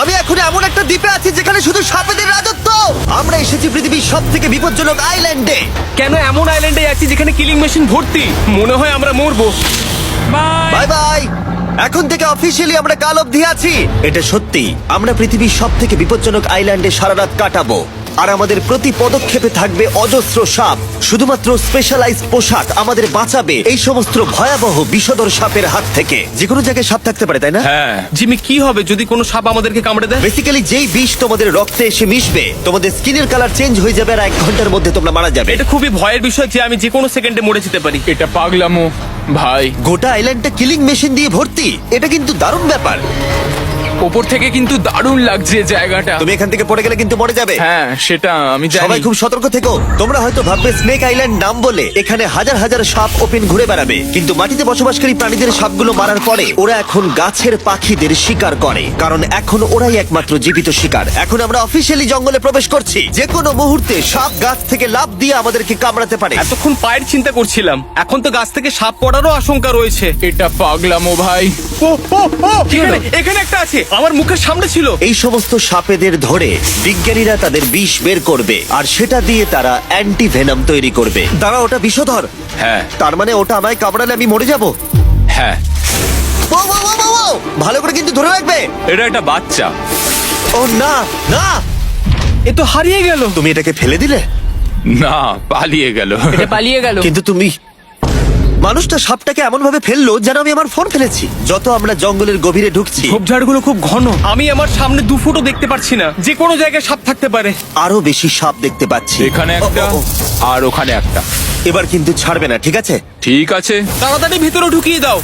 আমি এখন এমন একটা দ্বীপে আছি যেখানে শুধু সাপেদের রাজত্ব। আমরা এসেছি পৃথিবীর সব থেকে বিপজ্জনক আইল্যান্ডে। কেন এমন আইল্যান্ডে আছি যেখানে কিলিং মেশিন ভর্তি? মনে হয় আমরা মরবো। বাই। Bye bye. এখন থেকে অফিসিয়ালি আমরা কাল অবধি আছি। এটা সত্যি, আমরা পৃথিবীর সব থেকে বিপজ্জনক আইল্যান্ডে সারা রাত কাটাবো। আর আমাদের প্রতি পদক্ষেপে থাকবে অজস্র সাপ। শুধুমাত্র স্পেশালাইজড পোশাক আমাদের বাঁচাবে এই সমস্ত ভয়াবহ বিষধর সাপের হাত থেকে। যে কোনো জায়গায় সাপ থাকতে পারে, তাই না? হ্যাঁ জিমি, কি হবে যদি কোনো সাপ আমাদেরকে কামড়ে দেয়? বেসিক্যালি যেই বিষ তোমাদের রক্তে এসে মিশবে, তোমাদের স্কিনের কালার চেঞ্জ হয়ে যাবে আর 1 ঘন্টার মধ্যে তোমরা মারা যাবে। এটা খুবই ভয়ের বিষয় যে আমি যে কোনো সেকেন্ডে মরে যেতে পারি। এটা পাগলামো ভাই। গোটা আইল্যান্ডটা কিলিং মেশিন দিয়ে ভর্তি। এটা কিন্তু দারুণ ব্যাপার। ওপর থেকে কিন্তু দারুণ লাগছে জায়গাটা। তুমি এখান থেকে পড়ে গেলে কিন্তু মরে যাবে। হ্যাঁ সেটা আমি সবাই জানি। খুব সতর্ক থেকো। তোমরা হয়তো ভাববে স্নেক আইল্যান্ড নাম বলে এখানে হাজার হাজার সাপ ওপেন ঘুরে বেড়াবে, কিন্তু মাটিতে বসবাসকারী প্রাণীদের সাপগুলো মারার পরে ওরা এখন গাছের পাখিদের শিকার করে, কারণ এখন ওরাই একমাত্র জীবিত শিকার। এখন আমরা অফিসিয়ালি জঙ্গলে প্রবেশ করছি। যে কোনো মুহূর্তে সাপ গাছ থেকে লাফ দিয়ে আমাদেরকে কামড়াতে পারে। এতক্ষণ পায়ের চিন্তা করছিলাম, এখন তো গাছ থেকে সাপ পড়ারও আশঙ্কা রয়েছে। এটা পাগলামো ভাই। ও ও ও, এখানে এখানে একটা আছে, আমার মুখের সামনে ছিল। এই সমস্ত সাপেদের ধরে বিজ্ঞানীরা তাদের বিষ বের করবে, আর সেটা দিয়ে তারা অ্যান্টি ভেনাম তৈরি করবে। তারা ওটা বিষধর। হ্যাঁ তার মানে ওটা আমায় কামড়ালে আমি মরে যাব। হ্যাঁ। ও, ও, ও, ও, ও! ভালো করে কিন্তু ধরে রাখবে। এটা একটা বাচ্চা। ও না না, এ তো হারিয়ে গেল। তুমি এটাকে ফেলে দিলে। না, পালিয়ে গেল। এটা পালিয়ে গেল। কিন্তু তুমি, মানুষটা সাপটাকে এমন ভাবে ফেললো যেন আমি আমার ফোন ফেলেছি। যত আমরা জঙ্গলের গভীরে ঢুকছি, ঝোপঝাড়গুলো খুব ঘন, আমি আমার সামনে 2 ফুটও দেখতে পাচ্ছি না। যে কোনো জায়গায় সাপ থাকতে পারে। আরো বেশি সাপ দেখতে পাচ্ছি। এখানে একটা ও, ও, ও। আর ওখানে একটা। এবার কিন্তু ছাড়বে না, ঠিক আছে? ঠিক আছে। তাড়াতাড়ি ভিতরে ঢুকিয়ে দাও।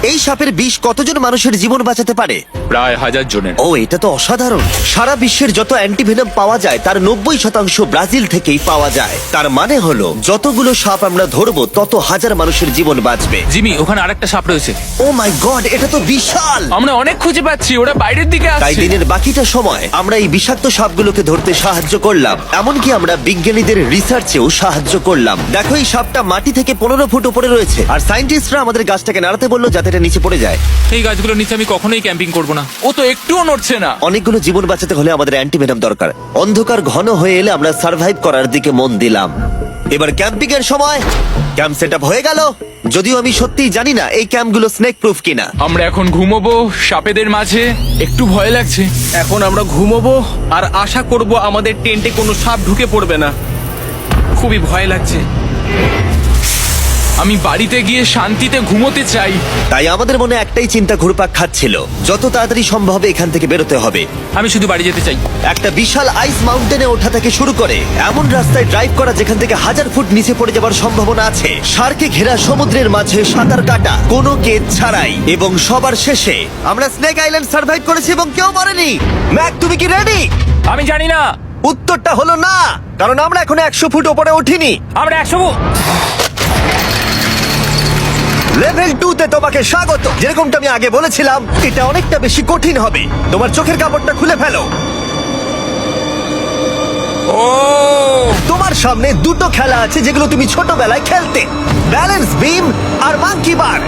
এই সাপের বিষ কতজন মানুষের জীবন বাঁচাতে পারে? প্রায় 1000 জনের। ও, এটা তো অসাধারণ। সারা বিশ্বের যত অ্যান্টিভেনম পাওয়া যায় তার 90% ব্রাজিল থেকেই পাওয়া যায়। তার মানে হলো যতগুলো সাপ আমরা ধরবো তত হাজার মানুষের জীবন বাঁচবে। জিমি, ওখানে আরেকটা সাপ রয়েছে। ও মাই গড, এটা তো বিশাল। আমরা অনেক খুঁজে পাচ্ছি, ওরা বাইরের দিকে তাই আসছে। দিনের বাকিটা সময় আমরা এই বিষাক্ত সাপগুলোকে ধরতে সাহায্য করলাম। এমনকি আমরা বিজ্ঞানীদের রিসার্চেও সাহায্য করলাম। দেখো, এই সাপটা মাটি থেকে 15 ফুট উপরে রয়েছে, আর সায়েন্টিস্টরা আমাদের গাছটাকে নাড়াতে বললো যাতে এটা নিচে পড়ে যায়। এই গাছগুলোর নিচে আমি কখনোই ক্যাম্পিং করব না। ও তো একটুও নড়ছে না। অনেকগুলো জীবন বাঁচাতে হলে আমাদের অ্যান্টিভেনম দরকার। অন্ধকার ঘন হয়ে এলে আমরা সার্ভাইভ করার দিকে মন দিলাম। এবার ক্যাম্পিং এর সময়। ক্যাম্প সেটআপ হয়ে গেল। যদিও আমি সত্যিই জানি না এই ক্যাম্পগুলো স্নেক প্রুফ কিনা। আমরা এখন ঘুমোবো সাপেদের মাঝে। একটু ভয় লাগছে। এখন আমরা ঘুমোবো আর আশা করব আমাদের টেন্টে কোনো সাপ ঢুকে পড়বে না। খুবই ভয় লাগছে। আমি বাড়িতে গিয়ে শান্তিতে ঘুমোতে চাই। তাই আমাদের মনে একটাই চিন্তা ঘুরপাক খাচ্ছিল, যত তাড়াতাড়ি সম্ভব এখান থেকে বেরোতে হবে। আমি শুধু বাড়ি যেতে চাই। একটা বিশাল আইস মাউন্টেনে ওঠা থেকে শুরু করে এমন রাস্তায় ড্রাইভ করা যেখান থেকে 1000 ফুট নিচে পড়ে যাওয়ার সম্ভাবনা আছে, শার্কে ঘেরা সমুদ্রের মাঝে সাঁতার কাটা কোনো কেদ ছাড়াই, এবং সবার শেষে আমরা স্নেক আইল্যান্ড সার্ভাইভ করেছি এবং কেউ মরেনি। ম্যাক, তুমি কি রেডি? আমি জানি না। উত্তরটা হলো না, কারণ আমরা এখনো 100 ফুট ওপরে উঠিনি। আমরা 100। লেভেল 2 তে তোমাকে স্বাগত। যেরকমটা আমি আগে বলেছিলাম, এটা অনেকটা বেশি কঠিন হবে। তোমার চোখের কাপড়টা খুলে ফেলো। ও তোমার সামনে দুটো খেলা আছে যেগুলো তুমি ছোটবেলায় খেলতে, ব্যালেন্স বিম আর মাঙ্কি বার।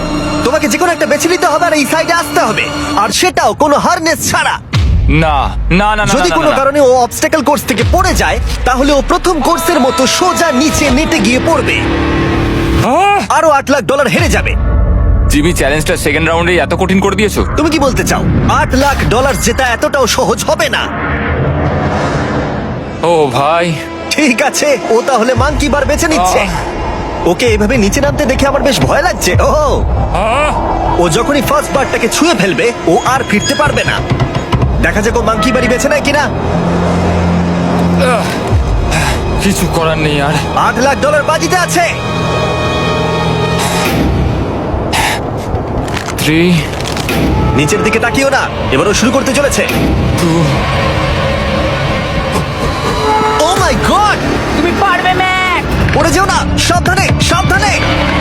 তোমাকে যে কোনো একটা বেছে নিতে হবে আর এই সাইডে আসতে হবে, আর সেটাও কোনো হারনেস ছাড়া। না না না না, যদি না, কোনো না, না। কারণে ও অবস্টাকেল কোর্স থেকে পড়ে যায়, তাহলে ও প্রথম কোর্সের মতো সোজা নিচে নেটে গিয়ে পড়বে। আরো $8 লাখ হেরে যাবে। জিমি, চ্যালেঞ্জটা সেকেন্ড রাউন্ডে এত কঠিন করে দিয়েছো। তুমি কি বলতে চাও $8 লাখ জেতা এতটাও সহজ হবে না? ও ভাই। ঠিক আছে, ও তাহলে মাঙ্কি বার বেছে নিচ্ছে। ওকে এভাবে নিচে নামতে দেখে আমার বেশ ভয় লাগছে। ও যখনই ফার্স্ট বারটাকে ছুঁয়ে ফেলবে ও আর ফিরতে পারবে না। দেখা যাক ও মাঙ্কি বাড়ি বেছে নেয় কিনা। কিছু করার নেই আর। $8 লাখ বাজিতে আছে। 3 নিচের দিকে তাকিও না, এবারও শুরু করতে চলেছে। 2 ও মাই গড, তুমি পারবে ম্যাক, পড়ে যেও না, সাবধানে সাবধানে।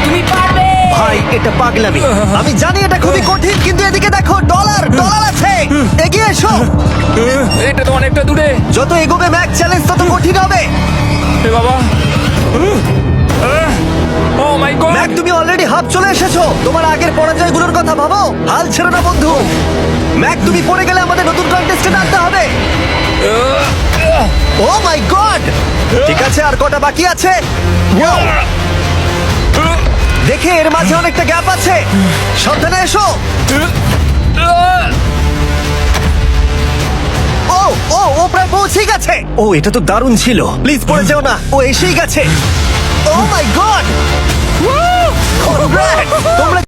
তুমি পারবে। ভাই, এটা পাগলামি। আমি জানি এটা খুবই কঠিন, কিন্তু এদিকে দেখো, ডলার আছে। এগিয়ে এসো। এটা তো অনেকটা দূরে। যত এগোবে ম্যাক চ্যালেঞ্জ তত কঠিন হবে। এ বাবা। ও মাই গড। ম্যাক, তুমি অলরেডি হাফ চলে এসেছো। তোমার আগের পরাজয়গুলোর কথা ভাবো। হাল ছেড়ো না বন্ধু। ম্যাক, তুমি পড়ে গেলে আমাদের নতুন ঠিক আছে, আর কটা বাকি আছে? Wow! দেখে এর মাঝে অনেকটা গ্যাপ আছে। সাবধানে এসো। ও ও ও প্রায় পৌঁছে গেছে। ও এটা তো দারুণ ছিল। প্লিজ পড়ে যেও না, ও এসেই গেছে। ও মাই গড, কনগ্রাটস! তোমরা